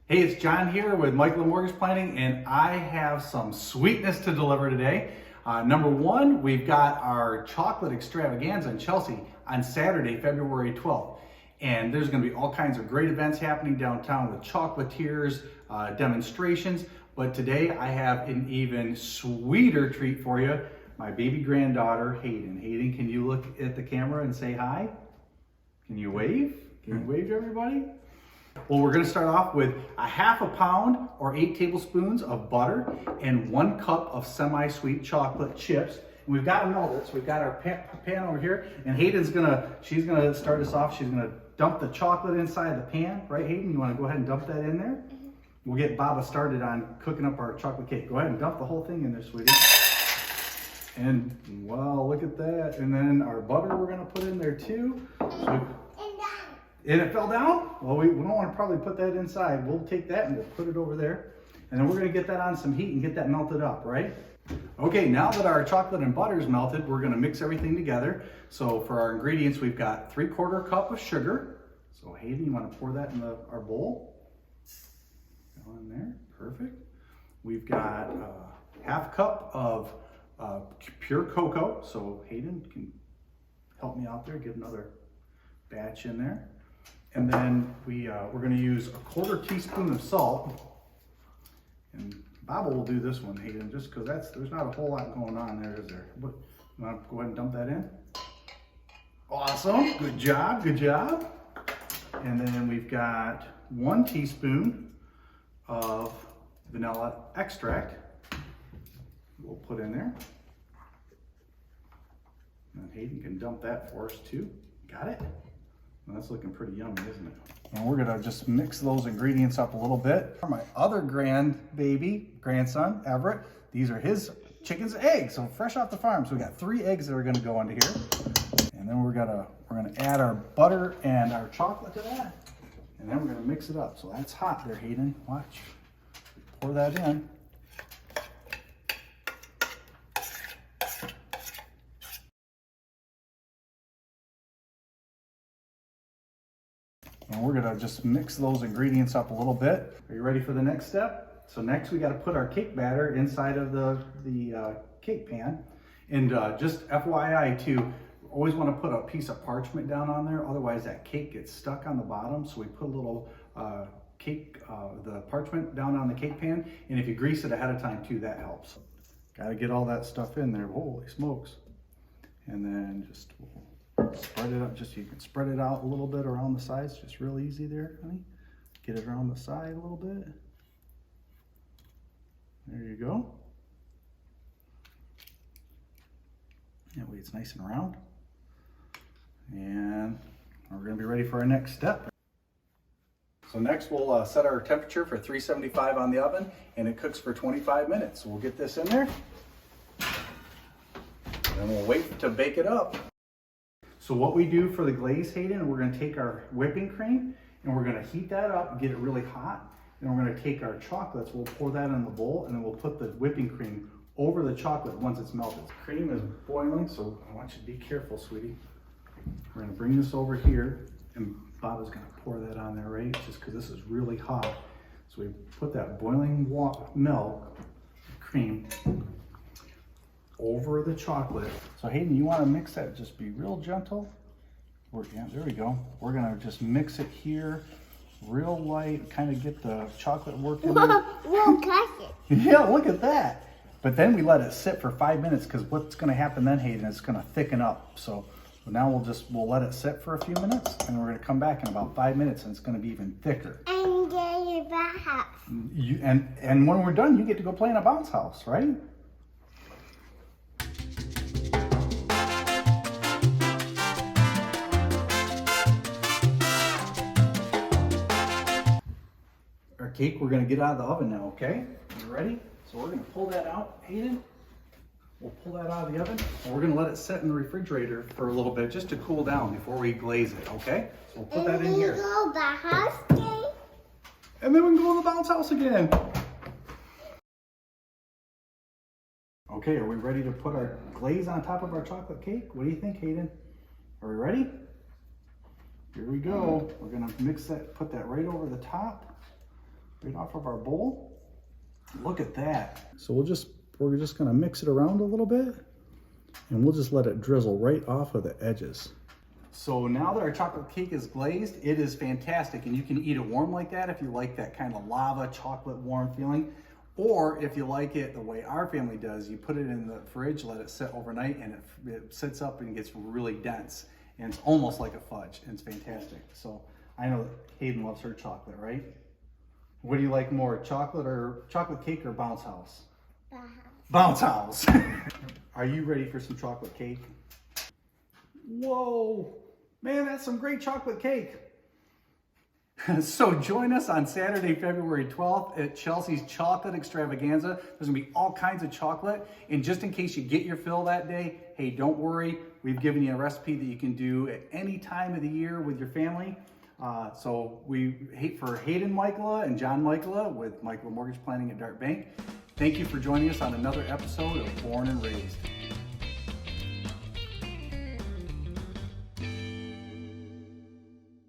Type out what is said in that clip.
Hey, it's John here with Michael Mortgage Planning, and I have some sweetness to deliver today. Number one, we've got our chocolate extravaganza in Chelsea on Saturday, February 12th. And there's going to be all kinds of great events happening downtown with chocolatiers, demonstrations. But today I have an even sweeter treat for you. My baby granddaughter, Hayden. Hayden, can you look at the camera and say hi? Can you wave? Can you wave to everybody? Well, we're going to start off with a half a pound or 8 tablespoons of butter and 1 cup of semi-sweet chocolate chips. And we've got them melted, so we've got our pan over here. And Hayden's she's gonna start us off. She's gonna dump the chocolate inside the pan, right, Hayden? You want to go ahead and dump that in there? We'll get Baba started on cooking up our chocolate cake. Go ahead and dump the whole thing in there, sweetie. And wow, look at that. And then our butter we're gonna put in there too. And it fell down? Well, we don't want to probably put that inside. We'll take that and we'll put it over there. And then we're going to get that on some heat and get that melted up, right? Okay, now that our chocolate and butter is melted, we're going to mix everything together. So for our ingredients, we've got 3/4 cup of sugar. So Hayden, you want to pour that in our bowl? Go in there, perfect. We've got half cup of pure cocoa. So Hayden can help me out there, give another batch in there. And then we're going to use 1/4 teaspoon of salt. And Baba will do this one, Hayden, just because there's not a whole lot going on there, is there? But you want to go ahead and dump that in? Awesome, good job, good job. And then we've got 1 teaspoon of vanilla extract. We'll put in there. And Hayden can dump that for us too. Got it? Well, that's looking pretty yummy, isn't it? And we're gonna just mix those ingredients up a little bit. For my other grandson, Everett, these are his chickens' eggs, so fresh off the farm. So we got 3 eggs that are gonna go into here. And then we're gonna add our butter and our chocolate to that. And then we're gonna mix it up. So that's hot there, Hayden. Watch. Pour that in. And we're gonna just mix those ingredients up a little bit. Are you ready for the next step? So next we gotta put our cake batter inside of the cake pan. And just FYI too, always wanna put a piece of parchment down on there, otherwise that cake gets stuck on the bottom. So we put a little the parchment down on the cake pan. And if you grease it ahead of time too, that helps. Gotta get all that stuff in there, holy smokes. And then just spread it up, just so you can spread it out a little bit around the sides, just real easy there, honey. Get it around the side a little bit. There you go. That way it's nice and round. And we're gonna be ready for our next step. So next we'll set our temperature for 375 on the oven, and it cooks for 25 minutes. So we'll get this in there, and then we'll wait to bake it up. So what we do for the glaze, Hayden, we're gonna take our whipping cream and we're gonna heat that up, get it really hot. And we're gonna take our chocolates, we'll pour that in the bowl, and then we'll put the whipping cream over the chocolate once it's melted. The cream is boiling, so I want you to be careful, sweetie. We're gonna bring this over here, and Baba's gonna pour that on there, right? Just because this is really hot. So we put that boiling milk, cream, over the chocolate. So Hayden, you want to mix that, just be real gentle. Yeah, there we go. We're gonna just mix it here real light, kind of get the chocolate worked in there. We'll catch it. Yeah, look at that. But then we let it sit for 5 minutes, because what's gonna happen then, Hayden, is it's gonna thicken up. So now we'll let it sit for a few minutes, and we're gonna come back in about 5 minutes, and it's gonna be even thicker. And get your bath house. And when we're done, you get to go play in a bounce house, right? Our cake, we're gonna get out of the oven now, okay? You ready? So we're gonna pull that out, Hayden. We'll pull that out of the oven, and we're gonna let it sit in the refrigerator for a little bit, just to cool down before we glaze it, okay? So we'll put that in here. Go back house again. And then we can go to the bounce house again. Okay, are we ready to put our glaze on top of our chocolate cake? What do you think, Hayden? Are we ready? Here we go. We're gonna mix that, put that right over the top. right off of our bowl. Look at that. So we're just gonna mix it around a little bit, and we'll just let it drizzle right off of the edges. So now that our chocolate cake is glazed, it is fantastic, and you can eat it warm like that if you like that kind of lava chocolate warm feeling. Or if you like it the way our family does, you put it in the fridge, let it sit overnight, and it sits up and gets really dense. And it's almost like a fudge, and it's fantastic. So I know Hayden loves her chocolate, right? What do you like more, chocolate cake or bounce house? Bounce house. Are you ready for some chocolate cake? Whoa, man, that's some great chocolate cake. So join us on Saturday, February 12th at Chelsea's Chocolate Extravaganza. There's gonna be all kinds of chocolate. And just in case you get your fill that day, hey, don't worry. We've given you a recipe that you can do at any time of the year with your family. So for Hayden Michaela and John Michaela with Michaela Mortgage Planning at Dart Bank, thank you for joining us on another episode of Born and Raised.